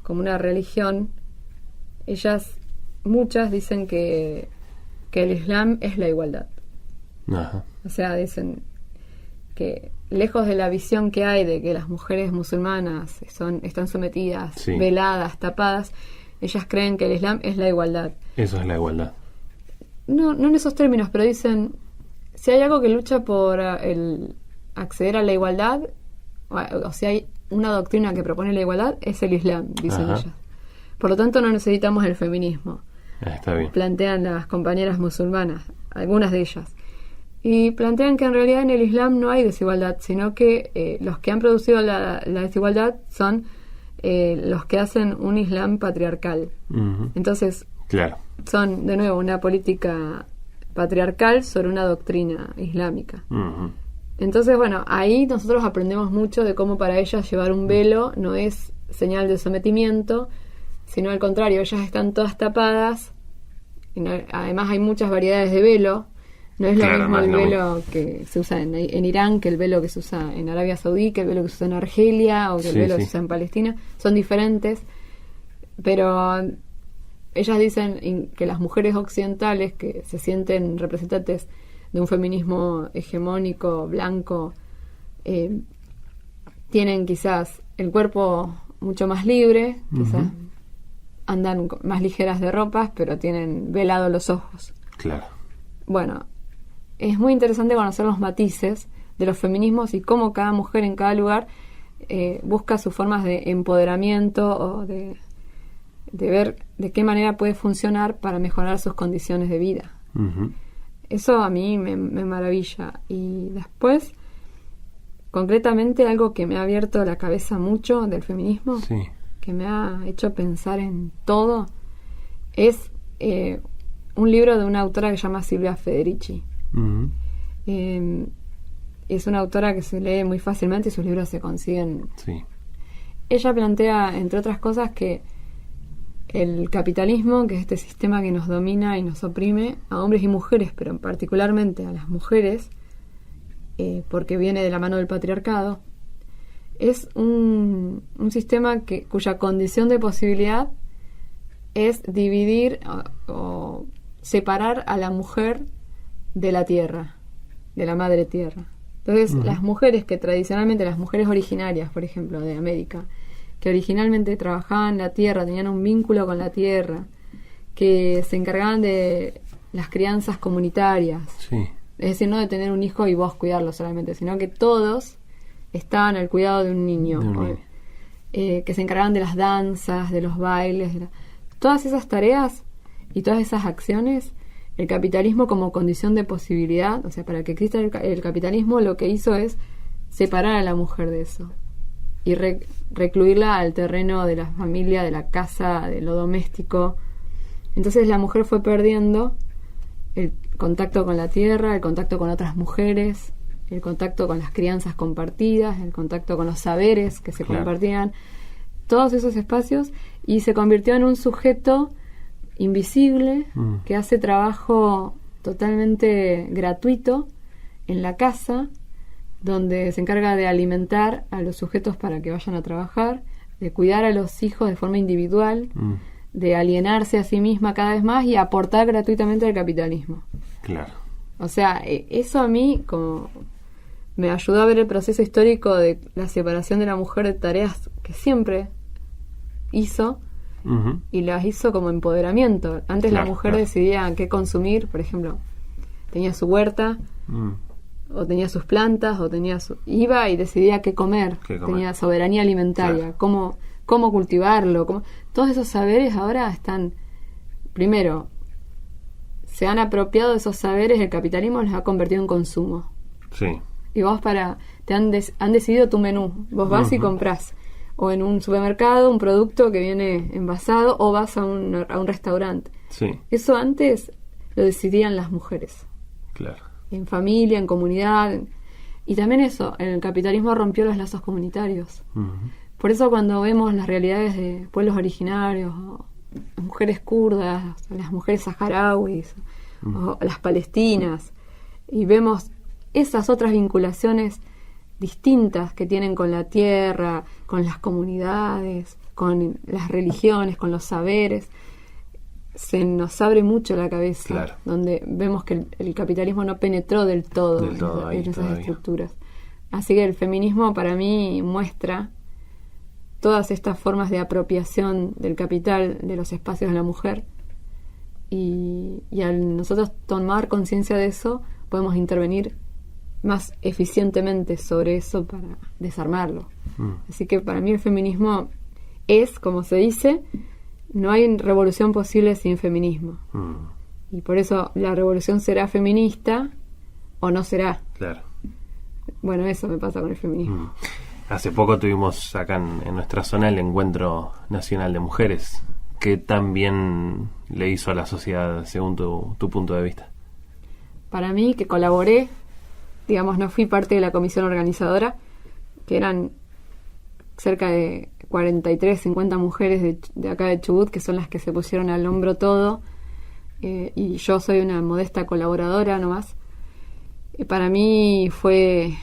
una religión, muchas dicen que el Islam es la igualdad. O sea, dicen que lejos de la visión que hay de que las mujeres musulmanas están sometidas, veladas, tapadas, ellas creen que el Islam es la igualdad. Eso es la igualdad. no en esos términos, pero dicen, si hay algo que lucha por el acceder a la igualdad, o si hay una doctrina que propone la igualdad, es el Islam, dicen ellas. Por lo tanto, no necesitamos el feminismo. Está bien. Plantean las compañeras musulmanas, algunas de ellas. Y plantean que en realidad en el Islam no hay desigualdad, sino que los que han producido la desigualdad son los que hacen un Islam patriarcal. Entonces, claro, son de nuevo una política patriarcal sobre una doctrina islámica. Entonces, bueno, ahí nosotros aprendemos mucho de cómo para ellas llevar un velo no es señal de sometimiento, sino al contrario, ellas están todas tapadas. Además hay muchas variedades de velo. No es lo mismo el velo que se usa en Irán que el velo que se usa en Arabia Saudí, que el velo que se usa en Argelia o que el velo que se usa en Palestina. Son diferentes, pero ellas dicen que las mujeres occidentales que se sienten representantes de un feminismo hegemónico, blanco, tienen quizás el cuerpo mucho más libre, quizás andan más ligeras de ropas, pero tienen velados los ojos. Claro. Bueno, es muy interesante conocer los matices de los feminismos y cómo cada mujer en cada lugar busca sus formas de empoderamiento o de ver de qué manera puede funcionar para mejorar sus condiciones de vida. Eso a mí me maravilla. Y después, concretamente, algo que me ha abierto la cabeza mucho del feminismo, que me ha hecho pensar en todo, es un libro de una autora que se llama Silvia Federici. Es una autora que se lee muy fácilmente y sus libros se consiguen. Ella plantea, entre otras cosas, que el capitalismo, que es este sistema que nos domina y nos oprime a hombres y mujeres, pero particularmente a las mujeres, porque viene de la mano del patriarcado, es un sistema cuya condición de posibilidad es dividir o separar a la mujer de la tierra, de la madre tierra. Entonces, las mujeres que tradicionalmente, las mujeres originarias, por ejemplo, de América, que originalmente trabajaban la tierra, tenían un vínculo con la tierra, que se encargaban de las crianzas comunitarias, es decir, no de tener un hijo y vos cuidarlo solamente, sino que todos estaban al cuidado de un niño, que se encargaban de las danzas, de los bailes, todas esas tareas y todas esas acciones. El capitalismo, como condición de posibilidad, o sea, para que exista el capitalismo, lo que hizo es separar a la mujer de eso y recluirla al terreno de la familia, de la casa, de lo doméstico. Entonces la mujer fue perdiendo el contacto con la tierra, el contacto con otras mujeres, el contacto con las crianzas compartidas, el contacto con los saberes que se compartían, todos esos espacios, y se convirtió en un sujeto invisible que hace trabajo totalmente gratuito en la casa, donde se encarga de alimentar a los sujetos para que vayan a trabajar, de cuidar a los hijos de forma individual, de alienarse a sí misma cada vez más y aportar gratuitamente al capitalismo. Claro. O sea, eso a mí como me ayudó a ver el proceso histórico de la separación de la mujer de tareas que siempre hizo, y las hizo como empoderamiento. Antes la mujer decidía qué consumir, por ejemplo, tenía su huerta, o tenía sus plantas, o iba y decidía qué comer. Tenía soberanía alimentaria, cómo cultivarlo, todos esos saberes ahora están, primero, se han apropiado de esos saberes, el capitalismo los ha convertido en consumo. Y vos han decidido tu menú, vos vas y comprás, o en un supermercado un producto que viene envasado, o vas a un restaurante. Eso antes lo decidían las mujeres, en familia, en comunidad. Y también eso, el capitalismo rompió los lazos comunitarios. Por eso cuando vemos las realidades de pueblos originarios, o las mujeres kurdas, o las mujeres saharauis, o las palestinas, y vemos esas otras vinculaciones distintas que tienen con la tierra, con las comunidades, con las religiones, con los saberes, se nos abre mucho la cabeza, donde vemos que el capitalismo no penetró del todo en esas estructuras. Así que el feminismo para mí muestra todas estas formas de apropiación del capital de los espacios de la mujer, y al nosotros tomar conciencia de eso, podemos intervenir más eficientemente sobre eso para desarmarlo. Así que para mí el feminismo es, como se dice, no hay revolución posible sin feminismo. Y por eso la revolución será feminista o no será. Claro. Bueno, eso me pasa con el feminismo. Hace poco tuvimos acá en nuestra zona el Encuentro Nacional de Mujeres. ¿Qué tan bien le hizo a la sociedad según tu punto de vista? Para mí, que colaboré, digamos, no fui parte de la comisión organizadora, que eran cerca de 43, 50 mujeres de acá de Chubut, que son las que se pusieron al hombro todo, y yo soy una modesta colaboradora nomás. Para mí fue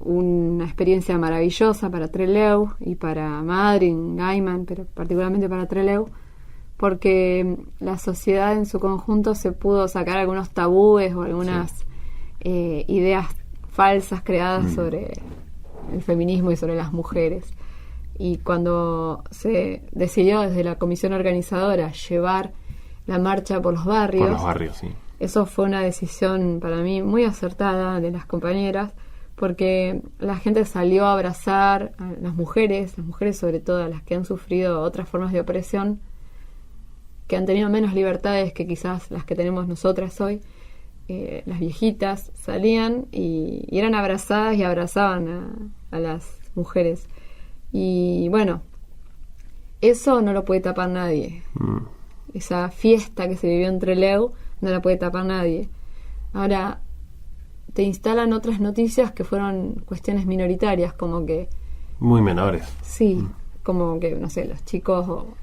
una experiencia maravillosa para Trelew y para Madryn, Gaiman, pero particularmente para Trelew, porque la sociedad en su conjunto se pudo sacar algunos tabúes o algunas ideas falsas creadas sobre el feminismo y sobre las mujeres. Y cuando se decidió desde la comisión organizadora llevar la marcha por los barrios, sí. Eso fue una decisión para mí muy acertada de las compañeras, porque la gente salió a abrazar a las mujeres sobre todo, a las que han sufrido otras formas de opresión, que han tenido menos libertades que quizás las que tenemos nosotras hoy. Las viejitas salían y eran abrazadas y abrazaban a las mujeres. Y bueno, eso no lo puede tapar nadie. Esa fiesta que se vivió en Trelew no la puede tapar nadie. Ahora, te instalan otras noticias que fueron cuestiones minoritarias, como que... Muy menores. Sí, como que, no sé, los chicos o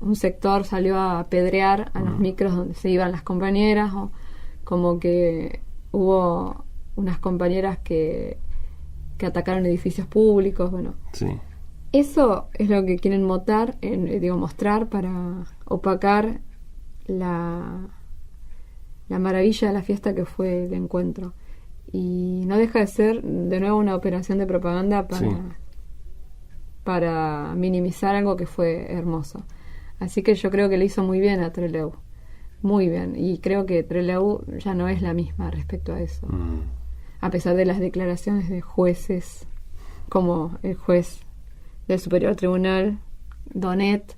un sector salió a apedrear a los micros donde se iban las compañeras, o como que hubo unas compañeras que atacaron edificios públicos, bueno. Sí. Eso es lo que quieren mostrar para opacar la maravilla de la fiesta que fue el encuentro. Y no deja de ser de nuevo una operación de propaganda para minimizar algo que fue hermoso. Así que yo creo que le hizo muy bien a Trelew, muy bien, y creo que Trelew ya no es la misma respecto a eso, a pesar de las declaraciones de jueces como el juez del Superior Tribunal, Donet,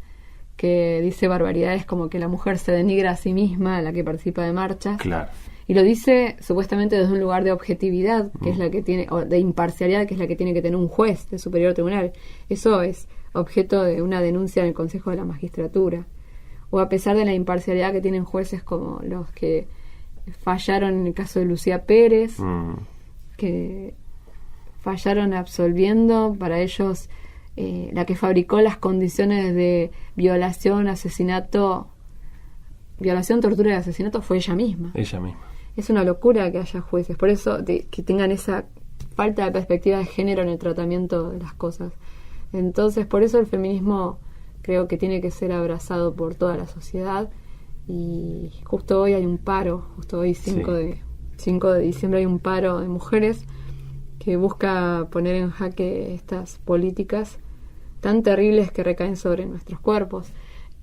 que dice barbaridades como que la mujer se denigra a sí misma, la que participa de marchas. Claro. Y lo dice supuestamente desde un lugar de objetividad, que es la que tiene, o de imparcialidad, que es la que tiene que tener un juez del Superior Tribunal. Eso es objeto de una denuncia en el Consejo de la Magistratura. O a pesar de la imparcialidad que tienen jueces como los que fallaron en el caso de Lucía Pérez, que fallaron absolviendo para ellos la que fabricó las condiciones de violación, tortura y asesinato fue ella misma. Ella misma. Es una locura que haya jueces, por eso que tengan esa falta de perspectiva de género en el tratamiento de las cosas. Entonces, por eso el feminismo creo que tiene que ser abrazado por toda la sociedad, y justo hoy hay un paro, justo hoy 5 de diciembre hay un paro de mujeres que busca poner en jaque estas políticas tan terribles que recaen sobre nuestros cuerpos.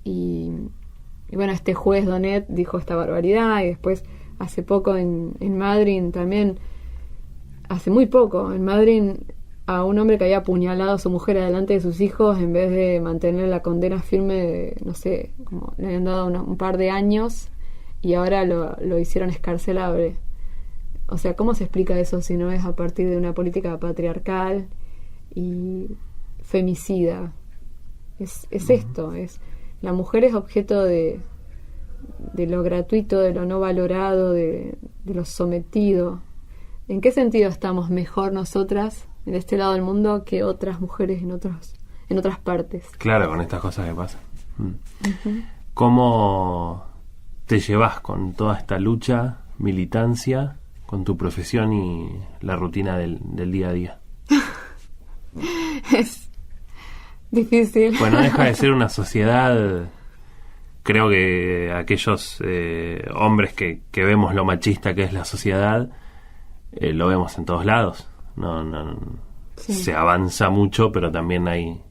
Y bueno, este juez Donet dijo esta barbaridad, y después hace poco en Madryn también, hace muy poco en Madryn, a un hombre que había apuñalado a su mujer delante de sus hijos, en vez de mantener la condena firme de, no sé, como le habían dado un par de años y ahora lo hicieron escarcelable. O sea, ¿cómo se explica eso si no es a partir de una política patriarcal y femicida? Es esto, es la mujer es objeto de lo gratuito, de lo no valorado, de lo sometido. ¿En qué sentido estamos mejor nosotras en este lado del mundo que otras mujeres en otras partes? Claro, con estas cosas que pasan. ¿Cómo te llevas con toda esta lucha, militancia, con tu profesión y la rutina del día a día? Es difícil. Bueno, deja de ser una sociedad. Creo que aquellos hombres que vemos lo machista que es la sociedad, lo vemos en todos lados. No sí. Se avanza mucho, pero también hay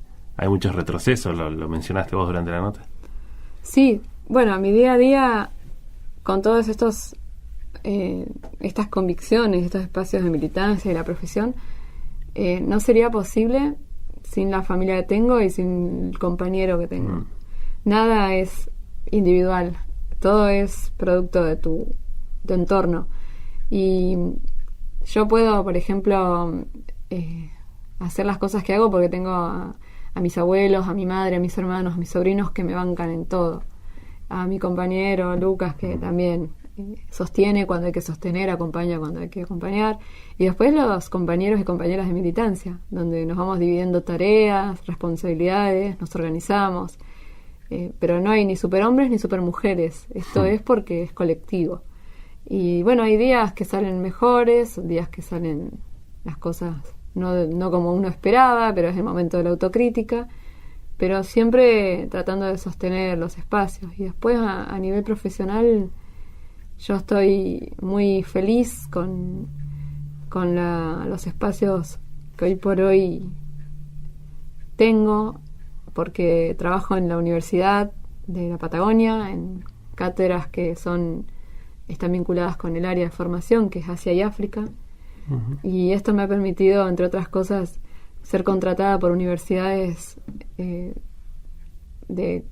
muchos retrocesos. Lo mencionaste vos durante la nota. Sí, bueno, mi día a día, con todos estas convicciones, estos espacios de militancia y la profesión, no sería posible sin la familia que tengo y sin el compañero que tengo. Nada es individual, todo es producto de tu entorno. Y yo puedo, por ejemplo, hacer las cosas que hago porque tengo a mis abuelos, a mi madre, a mis hermanos, a mis sobrinos que me bancan en todo. A mi compañero Lucas, que también sostiene cuando hay que sostener, acompaña cuando hay que acompañar. Y después los compañeros y compañeras de militancia, donde nos vamos dividiendo tareas, responsabilidades, nos organizamos. Pero no hay ni superhombres ni supermujeres. Esto es porque es colectivo. Y bueno, hay días que salen mejores, días que salen las cosas no como uno esperaba, pero es el momento de la autocrítica. Pero siempre tratando de sostener los espacios. Y después a nivel profesional, yo estoy muy feliz con los espacios que hoy por hoy tengo, porque trabajo en la Universidad de la Patagonia, en cátedras que están vinculadas con el área de formación, que es Asia y África. Uh-huh. Y esto me ha permitido, entre otras cosas, ser contratada por universidades de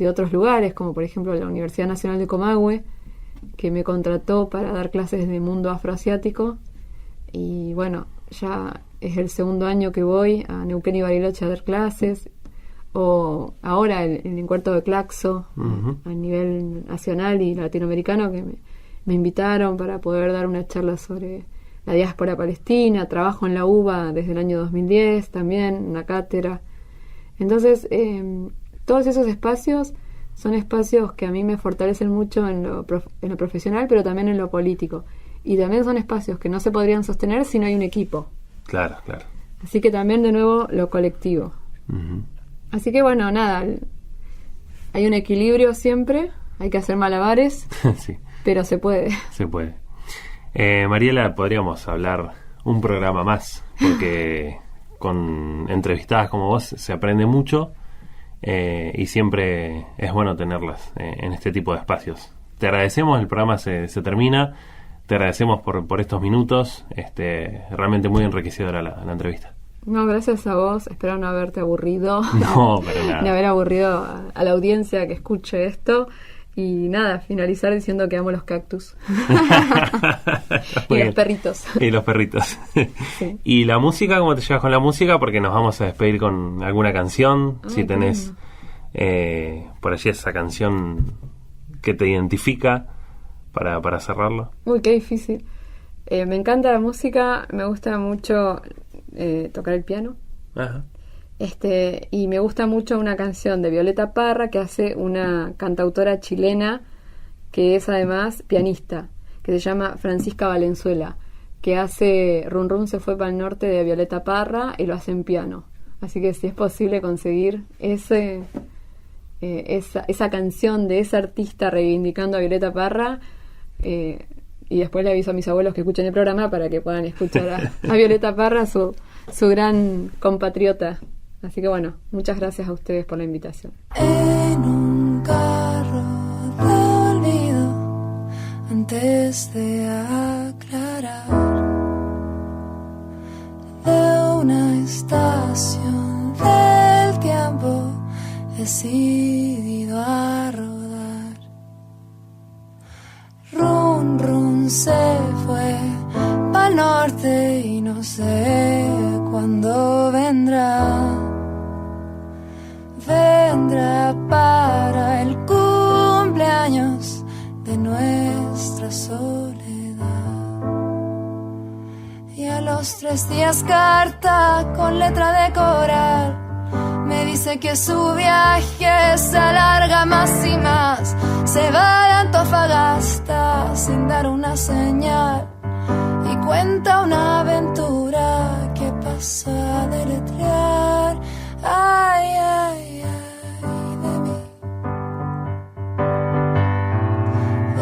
otros lugares, como por ejemplo la Universidad Nacional de Comahue, que me contrató para dar clases de mundo afroasiático. Y bueno, ya es el segundo año que voy a Neuquén y Bariloche a dar clases, o ahora en el Cuarto de Claxo, uh-huh, a nivel nacional y latinoamericano, que me invitaron para poder dar una charla sobre la diáspora palestina. Trabajo en la UBA desde el año 2010 también, una cátedra. Entonces, todos esos espacios son espacios que a mí me fortalecen mucho en lo profesional, pero también en lo político. Y también son espacios que no se podrían sostener si no hay un equipo. Claro, claro. Así que también, de nuevo, lo colectivo. Uh-huh. Así que, bueno, nada, hay un equilibrio siempre, hay que hacer malabares, sí, pero se puede. Se puede. Mariela, podríamos hablar un programa más, porque con entrevistadas como vos se aprende mucho, y siempre es bueno tenerlas en este tipo de espacios. Te agradecemos, el programa se termina, te agradecemos por estos minutos, realmente muy enriquecedora la entrevista. No, gracias a vos, espero no haberte aburrido, no, para nada, ni haber aburrido a la audiencia que escuche esto. Y nada, finalizar diciendo que amo los cactus. Y los perritos. Y los perritos. Sí. ¿Y la música? ¿Cómo te llevas con la música? Porque nos vamos a despedir con alguna canción. Si tenés por allí esa canción que te identifica para cerrarlo. Uy, qué difícil. Me encanta la música, me gusta mucho tocar el piano. Ajá. Y me gusta mucho una canción de Violeta Parra que hace una cantautora chilena que es además pianista, que se llama Francisca Valenzuela, que hace Run Run se fue para el norte de Violeta Parra y lo hace en piano. Así que si es posible conseguir esa canción de esa artista reivindicando a Violeta Parra, y después le aviso a mis abuelos que escuchen el programa para que puedan escuchar a Violeta Parra, su gran compatriota. Así que bueno, muchas gracias a ustedes por la invitación. En un carro de olvido, antes de aclarar, de una estación del tiempo, decidido a rodar. Run, run se fue pa'l norte y no sé cuándo vendrá. Vendrá para el cumpleaños de nuestra soledad. Y a los 3 días carta con letra de coral. Me dice que su viaje se alarga más y más. Se va de Antofagasta sin dar una señal. Y cuenta una aventura que pasa a deletrear. Ay, ay, ay, de mí.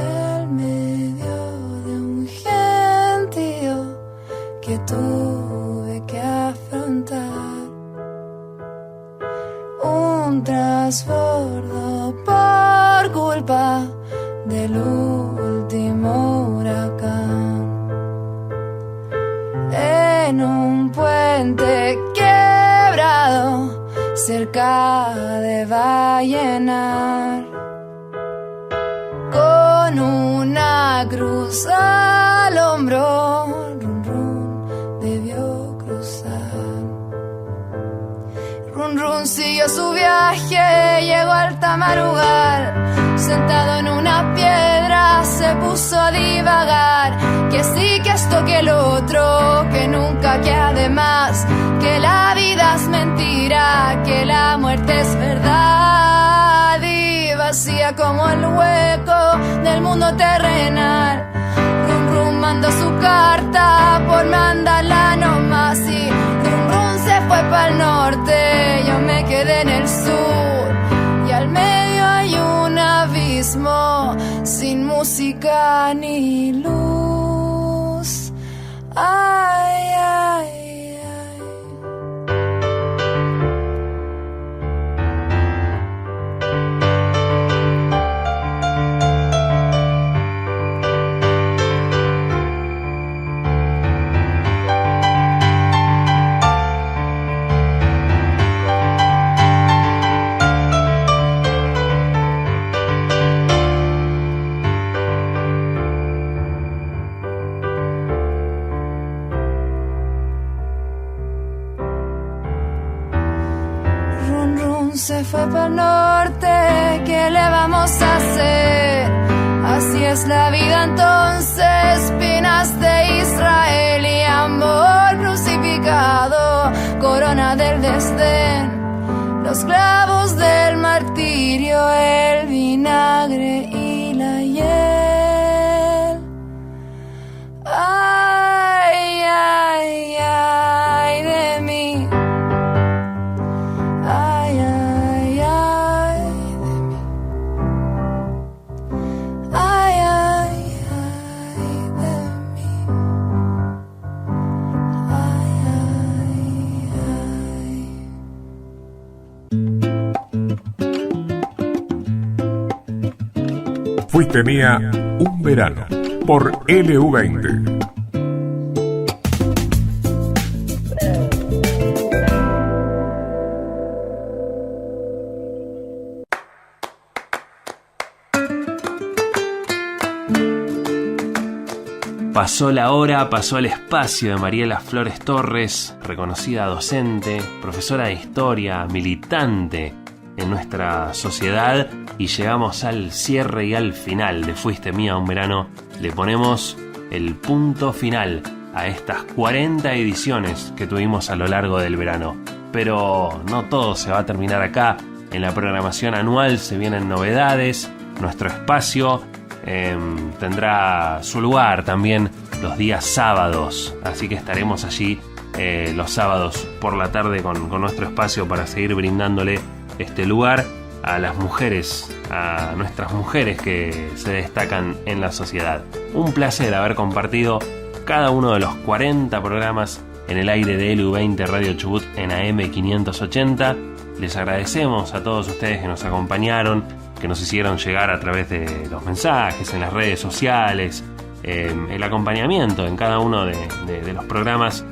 En medio de un gentío que tuve que afrontar. Un trasbordo por culpa en un puente quebrado cerca de Vallenar, con una cruz al hombro, run run debió cruzar. Run run siguió su viaje, llegó al alta madrugar, sentado en una piedra se puso a divagar, que sí, que esto, que el otro, que nunca, que además, que la vida es mentira, que la muerte es verdad, y vacía como el hueco del mundo terrenal. Rum Rum mandó su carta por mandarla nomás, y Rum Rum se fue para el norte, yo me quedé en el sur, y al medio hay un abismo sin música ni luz. Ay, ay, ay. Se fue para el norte, ¿qué le vamos a hacer? Así es la vida entonces, espinas de Israel y amor crucificado, corona del desdén, los clavos del martirio, el vinagre y la hiel. Ay, ay, ay de mí. Ay, ay, ay de mí. Ay, ay, ay de mí. Ay, ay, ay. Fuiste mía un verano por LU20. Pasó la hora, pasó el espacio de Mariela Flores Torres, reconocida docente, profesora de historia, militante en nuestra sociedad, y llegamos al cierre y al final de Fuiste Mía un verano. Le ponemos el punto final a estas 40 ediciones que tuvimos a lo largo del verano. Pero no todo se va a terminar acá. En la programación anual se vienen novedades. Nuestro espacio tendrá su lugar también los días sábados, así que estaremos allí los sábados por la tarde con nuestro espacio para seguir brindándole este lugar a las mujeres, a nuestras mujeres que se destacan en la sociedad. Un placer haber compartido cada uno de los 40 programas en el aire de LU20 Radio Chubut en AM 580. Les agradecemos a todos ustedes que nos acompañaron, que nos hicieron llegar a través de los mensajes en las redes sociales, el acompañamiento en cada uno de los programas.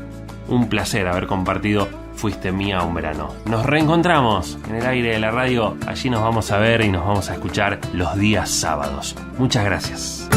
Un placer haber compartido Fuiste Mía un verano. Nos reencontramos en el aire de la radio. Allí nos vamos a ver y nos vamos a escuchar los días sábados. Muchas gracias.